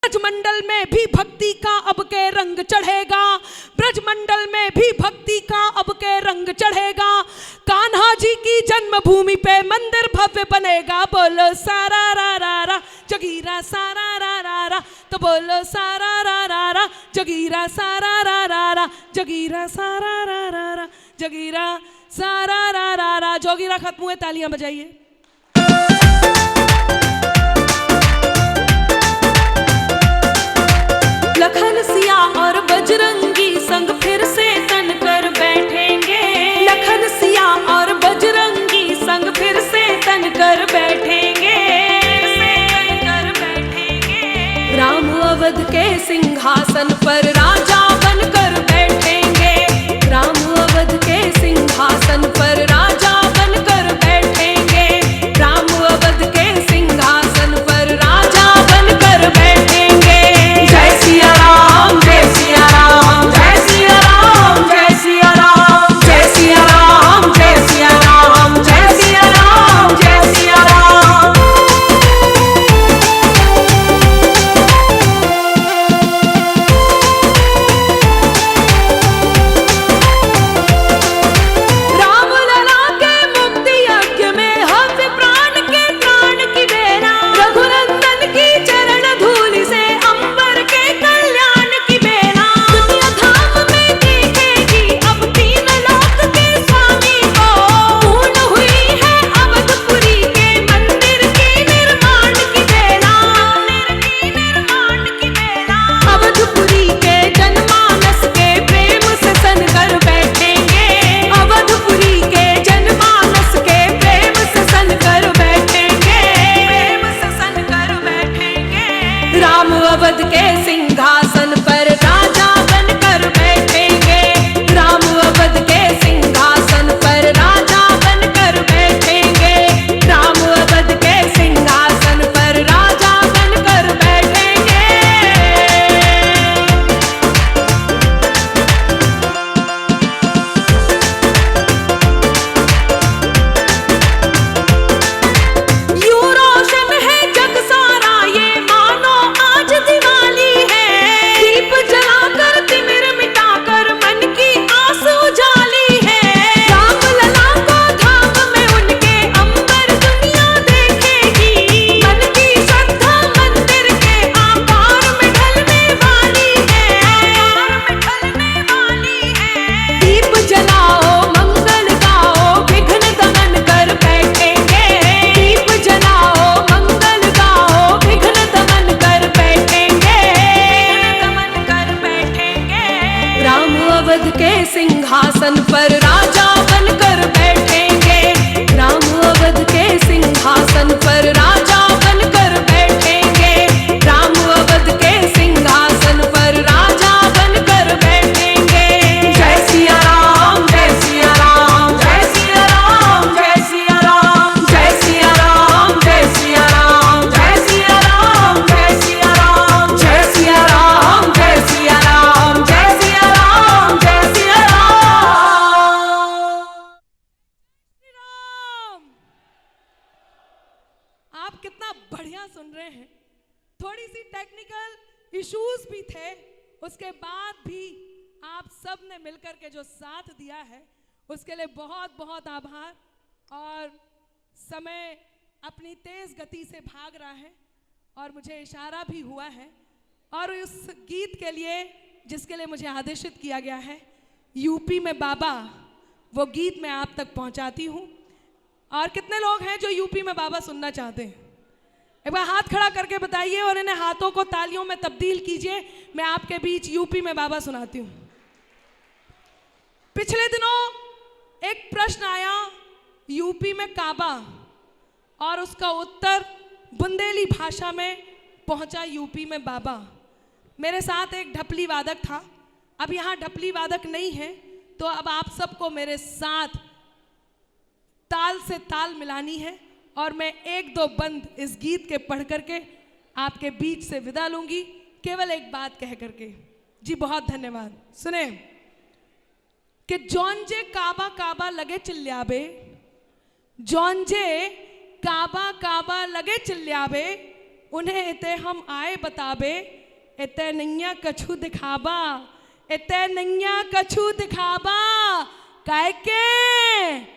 ब्रजमंडल में भी भक्ति का अब के रंग चढ़ेगा, ब्रजमंडल में भी भक्ति का अब के रंग चढ़ेगा। कान्हा जी की जन्मभूमि पे मंदिर भव्य बनेगा। बोलो सारा रा रा रा जगीरा सारा रा रा रा, तो बोलो सारा रा रा रा जगीरा सारा रा रा रा, जगीरा सारा रा रा रा, जगीरा सारा रा रा रा। जोगीरा खत्म हुए, तालियां बजाइए। लखन सिया और बजरंगी संग फिर से तन कर बैठेंगे, लखन सिया और बजरंगी संग फिर से तन कर बैठेंगे, राम अवध के सिंहासन पर राजा बनकर बैठेंगे, राम अवध के सिंहासन पर राजा बनकर बैठेंगे, राम अवध के सिंहासन पर राजा बनकर बैठेंगे। जय सिया राम, जय सिया राम, जय सिया राम, जय सिया राम, जय सिया राम, जय सिया राम, जय सिया राम, जय सिया राम। राम लला के मुक्ति यज्ञ में हव्य प्राण के प्राण की बेरा, रघुनंदन की चरण धूलि से अंबर के कल्याण की बेला। दुनिया धाम में देखेगी अब तीन लोक के स्वामी को, पूर्ण हुई है अवधपुरी के मंदिर के निर्माण की बेला, मंदिर के निर्माण की बेला। अवधपुरी के जनमानस के प्रेम से सन कर बैठेंगे, अवधपुरी के जनमानस के प्रेम से सन कर बैठेंगे, प्रेम से सन कर बैठेंगे। राम अवध के सिंहासन पर राजा बनकर बैठेंगे, राम अवध के सिंहासन पर राजा बनकर बैठेंगे, राम अवध के सिंहासन पर राजा बनकर बैठेंगे। यूं रोशन है जग सारा ये मानो आज दिवाली है, दीप जलाकर तिमिर मिटाकर मन की आस उजाली है। राम लला को धाम में उनके अंबर दुनिया देखेगी, मन की श्रद्धा मंदिर के आकार में ढलने वाली है, आकार में ढलने वाली है। दीप जलाओ मंगल गाओ विघ्न दमन कर बैठेंगे, दीप जलाओ मंगल गाओ विघ्न दमन कर बैठेंगे, दमन कर बैठेंगे। राम अवध के सिंहासन पर राजा बनकर बैठेंगे, राम अवध के सिंहासन पर राजा बनकर बैठेंगे, राम अवध के सिंहासन पर राजा बनकर बैठेंगे। जय सिया राम, जय सिया राम, जय सिया राम, जय सिया राम, जय सिया राम, जय सिया राम, जय सिया राम, जय सिया राम, जय सिया राम, जय सिया राम, जय सिया राम, जय सिया राम। आप कितना बढ़िया सुन रहे हैं। थोड़ी सी टेक्निकल इश्यूज भी थे, उसके बाद भी आप सब ने मिलकर के जो साथ दिया है उसके लिए बहुत बहुत आभार। और समय अपनी तेज गति से भाग रहा है और मुझे इशारा भी हुआ है, और उस गीत के लिए जिसके लिए मुझे आदेशित किया गया है, यूपी में बाबा, वो गीत मैं आप तक पहुंचाती हूं। और कितने लोग हैं जो यूपी में बाबा सुनना चाहते हैं? एक बार हाथ खड़ा करके बताइए और इन्हें हाथों को तालियों में तब्दील कीजिए। मैं आपके बीच यूपी में बाबा सुनाती हूं। पिछले दिनों एक प्रश्न आया यूपी में काबा, और उसका उत्तर बुंदेली भाषा में पहुंचा यूपी में बाबा। मेरे साथ एक ढपली वादक था, अब यहाँ ढपली वादक नहीं है, तो अब आप सबको मेरे साथ ताल से ताल मिलानी है, और मैं एक दो बंद इस गीत के पढ़ करके आपके बीच से विदा लूंगी, केवल एक बात कह करके। जी बहुत धन्यवाद। सुने कि जौनजे काबा काबा लगे चिल्लाबे, जौनजे काबा काबा लगे चिल्लाबे, उन्हें इते हम आए बताबे, इते नैया कछु दिखाबा, इते नैया कछु दिखाबा, काहे के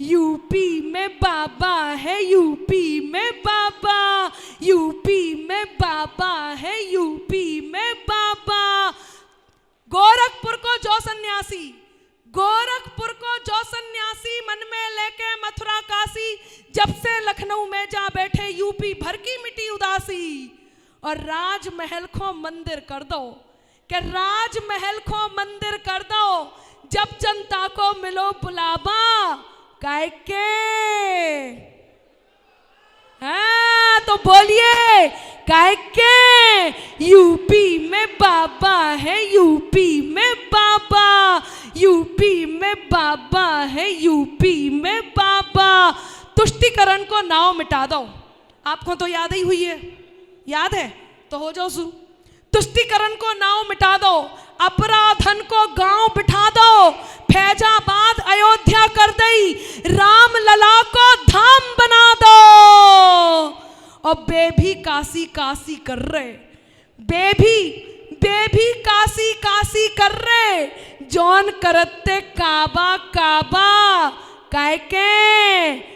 यूपी में बाबा है, यूपी में बाबा, यूपी में बाबा है, यूपी में बाबा। गोरखपुर को जो सन्यासी, गोरखपुर को जो सन्यासी मन में लेके मथुरा काशी, जब से लखनऊ में जा बैठे यूपी भर की मिटी उदासी। और राजमहल को मंदिर कर दो, कि राजमहल को मंदिर कर दो, जब जनता को मिलो बुलावा, काहे के हाँ तो बोलिए काहे के यूपी में बाबा है, यूपी में बाबा, यूपी में बाबा है, यूपी में बाबा। तुष्टिकरण को नाव मिटा दो, आपको तो याद ही हुई है, याद है तो हो जाओ शुरू। तुष्टिकरण को नाव मिटा दो, अपराधन को गांव बिठा दो, फैजाबाद अयोध्या कर दई, राम लला को धाम बना दो। और बेभी काशी काशी कर रहे, बेभी काशी काशी कर रहे, जौन करते काबा काबा, काहे के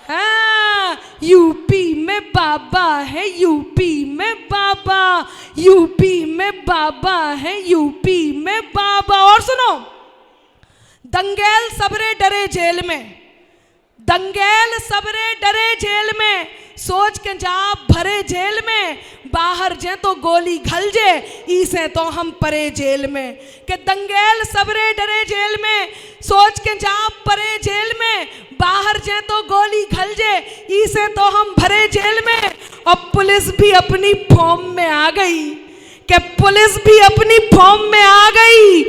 हाँ यूपी में बाबा है, यूपी में बाबा, यूपी में बाबा है, यूपी में बाबा। और सुनो, दंगेल सबरे डरे जेल में, दंगेल सबरे डरे जेल में, सोच के जा भरे जेल में, बाहर जे तो गोली घल जे, इसे तो हम परे जेल में। के दंगेल सबरे डरे जेल में, सोच के जा परे जेल में, बाहर जे तो गोली घल जे, इसे तो हम भरे जेल में। और पुलिस भी अपनी फॉर्म में आ गई, के पुलिस भी अपनी फॉर्म में आ गई,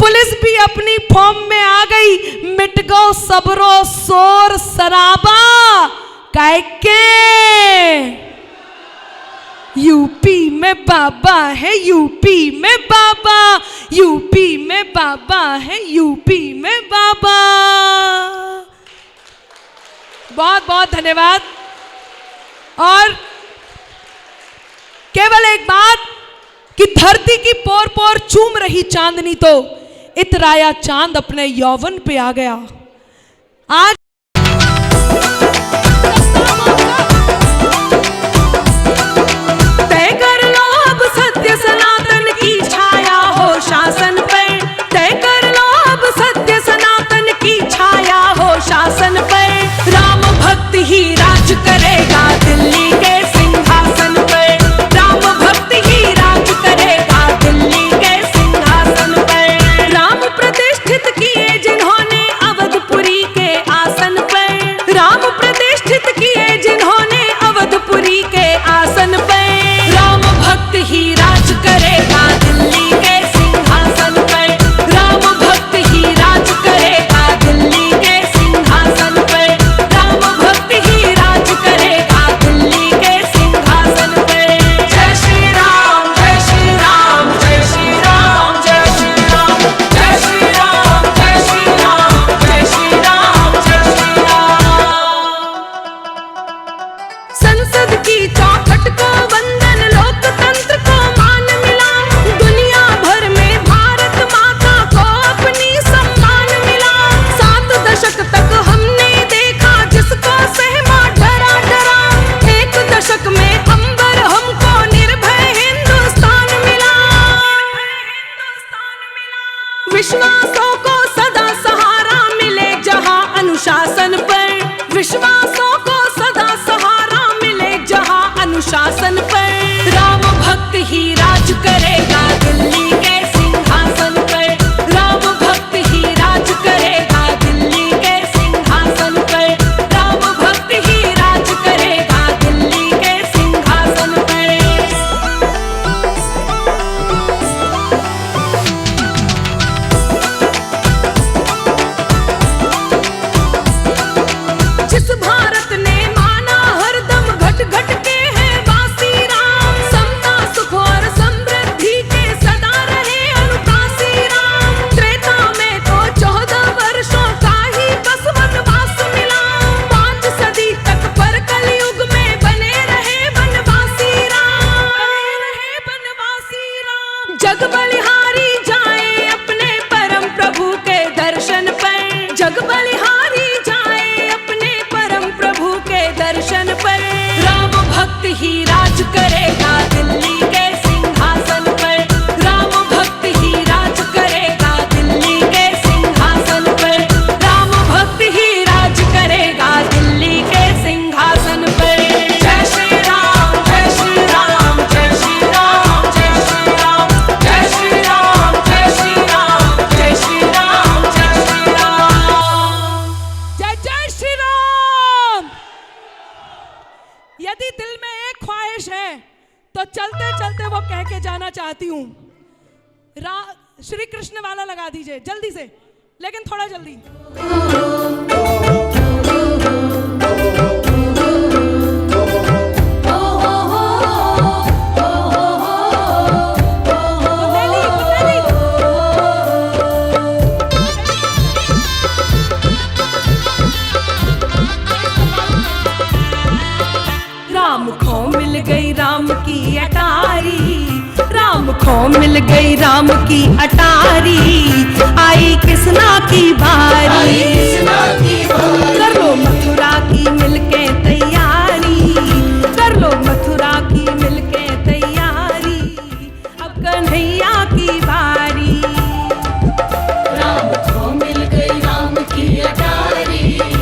पुलिस भी अपनी फॉर्म में आ गई, मिट गो सबरो शोर शराबा, काहे के यूपी में बाबा है, यूपी में बाबा, यूपी में बाबा है, यूपी में बाबा। बहुत बहुत धन्यवाद। और केवल एक बात कि धरती की पोर पोर चूम रही चांदनी तो इतराया चांद अपने यौवन पे आ गया। आज तय कर लो अब सत्य सनातन की छाया हो शासन पे, तय कर लो अब सत्य सनातन की छाया हो शासन पे। राम भक्त ही राज करेगा दिल्ली के सिंहासन पे, राम भक्त ही राज करेगा दिल्ली के सिंहासन पे। राम प्रतिष्ठित किए जिन्होंने अवधपुरी के आसन पे, राम प्रतिष्ठित किए जिन्होंने अवधपुरी के आसन पे। राम भक्त ही राज करेगा दिल्ली के सिंहासन पे, राम भक्त ही राज करेगा दिल्ली के सिंहासन पे, राम भक्त ही राज करेगा दिल्ली के सिंहासन पे। जय श्री राम, जय श्री राम, जय श्री राम, जय श्री राम, जय श्री राम, जय श्री राम, जय श्री राम, जय श्री राम। संसद की चौखट को वंदन, लोकतंत्र को मान मिला, दुनिया भर में भारत माता को अपनी सम्मान मिला। 7 दशक तक हमने देखा जिसको सहमा डरा डरा, 1 दशक में अंबर हमको निर्भय हिंदुस्तान मिला। विश्वासों को सदा सहारा मिले जहां अनुशासन पर, विश्वासों को सदा सहारा मिले जहां अनुशासन पर। राम भक्त ही राज करेगा दिल्ली के सिंहासन पर, राम भक्त ही राज करेगा दिल्ली के सिंहासन पर, राम भक्त ही राज करेगा दिल्ली के सिंहासन पर। जिस भारत ने माना हरदम घट घट के है वासी राम, समता सुख और समृद्धि के जाना चाहती हूँ। श्री कृष्ण वाला लगा दीजिए जल्दी से, लेकिन थोड़ा जल्दी। राम खो मिल गई राम की अटारी, राम खो मिल गई राम की अटारी।